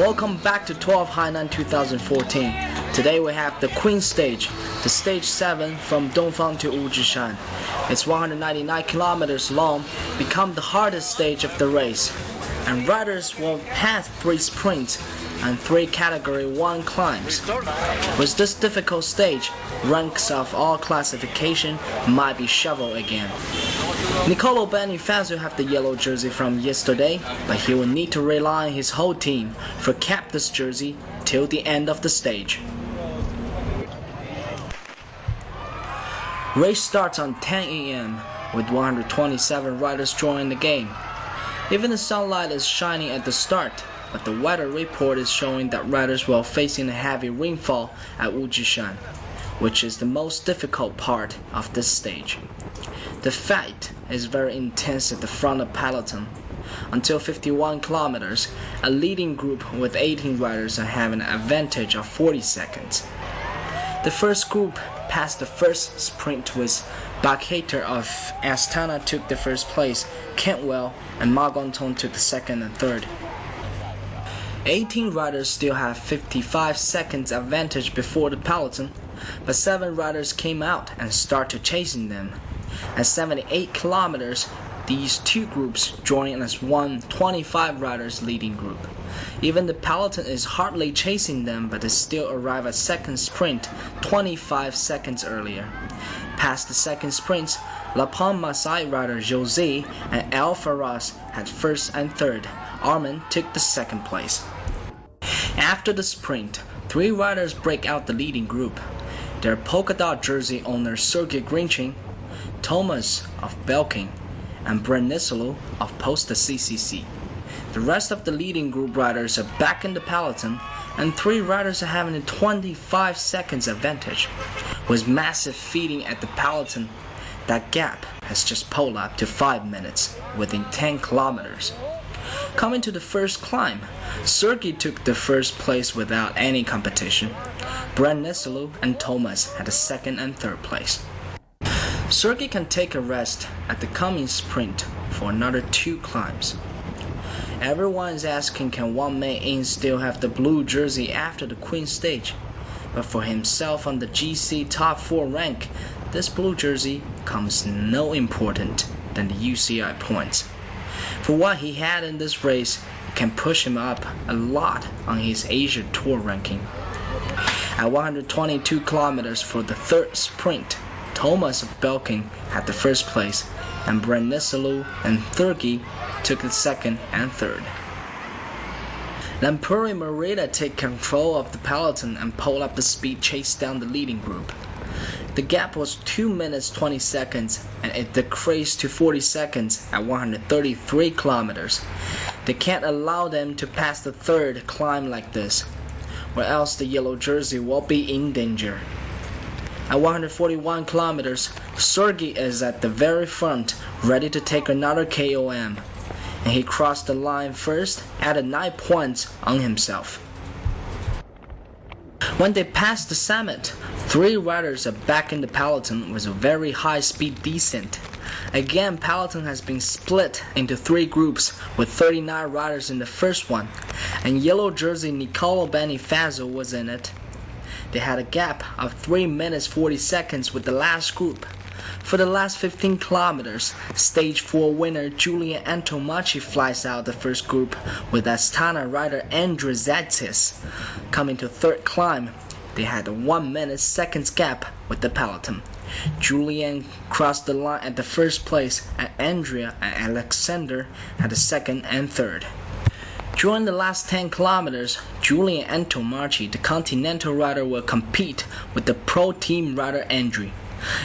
Welcome back to 12 Hainan 2014. Today we have the Queen Stage, the Stage 7 from Dongfang to Wuzhishan. It's 199 kilometers long, become the hardest stage of the race. And riders will pass 3 sprints and 3 Category 1 climbs. With this difficult stage, ranks of all classification might be shoveled again. Nicolo Bonifacio have the yellow jersey from yesterday, but he will need to rely on his whole team for keep this jersey till the end of the stage. Race starts on 10 a.m. with 127 riders joining the game. Even the sunlight is shining at the start, but the weather report is showing that riders will facing a heavy rainfall at Wuzhishan, which is the most difficult part of this stage. The fight is very intense at the front of peloton. Until 51 kilometers, a leading group with 18 riders are having an advantage of 40 seconds. The first group passed the first sprint with Bakhater of Astana took the first place, Cantwell and Margonton took the second and third. 18 riders still have 55 seconds advantage before the peloton, but 7 riders came out and started chasing them. At 78 kilometers, these two groups join as one 25 riders leading group. Even the peloton is hardly chasing them, but they still arrive at second sprint 25 seconds earlier. Past the second sprints, La Palma Masai rider Jose and El Faraz had first and third. Armin took the second place. After the sprint, 3 riders break out the leading group. They're polka dot jersey owner Sergei Grinchin, Thomas of Belkin, and Branislav of Posta CCC. The rest of the leading group riders are back in the peloton, and 3 riders are having a 25 seconds advantage. With massive feeding at the peloton, that gap has just pulled up to 5 minutes within 10 kilometers. Coming to the first climb, Sergei took the first place without any competition. Branislav and Thomas had the second and third place. Sergei can take a rest at the coming sprint for another 2 climbs. Everyone is asking, can one man in still have the blue jersey after the Queen Stage? But for himself on the GC top 4 rank, this blue jersey comes no important than the UCI points. For what he had in this race, it can push him up a lot on his Asia Tour ranking. At 122 kilometers for the third sprint, Thomas of Belkin had the first place, and Branislav and Sergei took the second and third. Lampuri Morita take control of the peloton and pull up the speed chase down the leading group. The gap was 2 minutes 20 seconds and it decreased to 40 seconds at 133 kilometers. They can't allow them to pass the third climb like this, or else the yellow jersey will be in danger. At 141 kilometers, Sergei is at the very front, ready to take another KOM, and he crossed the line first, added 9 points on himself. When they pass the summit, 3 riders are back in the peloton with a very high speed descent. Again, peloton has been split into 3 groups with 39 riders in the first one, and yellow jersey Nicolo Bonifacio was in it. They had a gap of 3 minutes 40 seconds with the last group. For the last 15 kilometers, Stage 4 winner Julian Antomachi flies out the first group with Astana rider Andrei Zaitsis. Coming to third climb, they had a 1 minute seconds gap with the peloton. Julian crossed the line at the first place, and Andrea and Alexander had the second and third. During the last 10 kilometers, Julian Antomachi, the Continental rider, will compete with the Pro Team rider Andrew.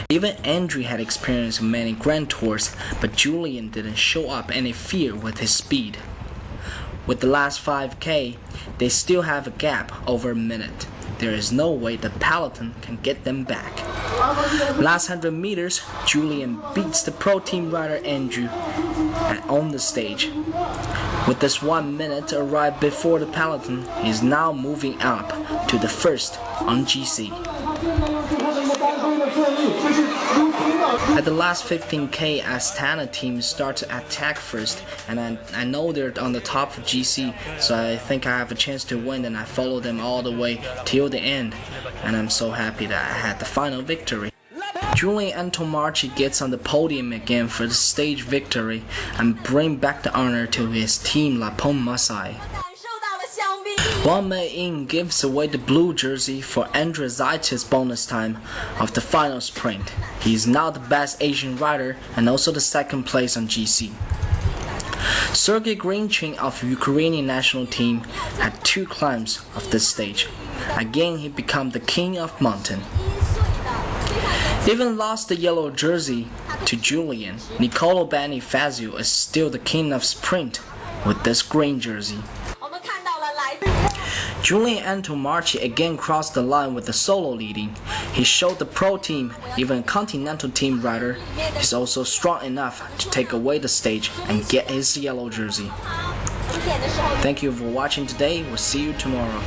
Even Andrew had experienced many Grand Tours, but Julian didn't show up any fear with his speed. With the last 5K, they still have a gap over a minute. There is no way the peloton can get them back. Last 100 meters, Julian beats the Pro Team rider Andrew and on the stage. With this 1 minute to arrive before the peloton, he is now moving up to the first on GC. At the last 15K, Astana team start to attack first, and I know they're on the top of GC, so I think I have a chance to win, and I follow them all the way till the end, and I'm so happy that I had the final victory. Julian Antomarchi gets on the podium again for the stage victory and bring back the honor to his team Lapon Masai. Wang Mei-in gives away the blue jersey for Andrea Zaitis bonus time of the final sprint. He is now the best Asian rider and also the second place on GC. Sergei Grinchin of Ukrainian national team had 2 climbs of this stage. Again, he became the king of mountain. Even lost the yellow jersey to Julian, Nicolo Bonifazio is still the king of sprint with this green jersey. Julian Antomarchi again crossed the line with the solo leading. He showed the pro team, even a continental team rider, is also strong enough to take away the stage and get his yellow jersey. Thank you for watching today. We'll see you tomorrow.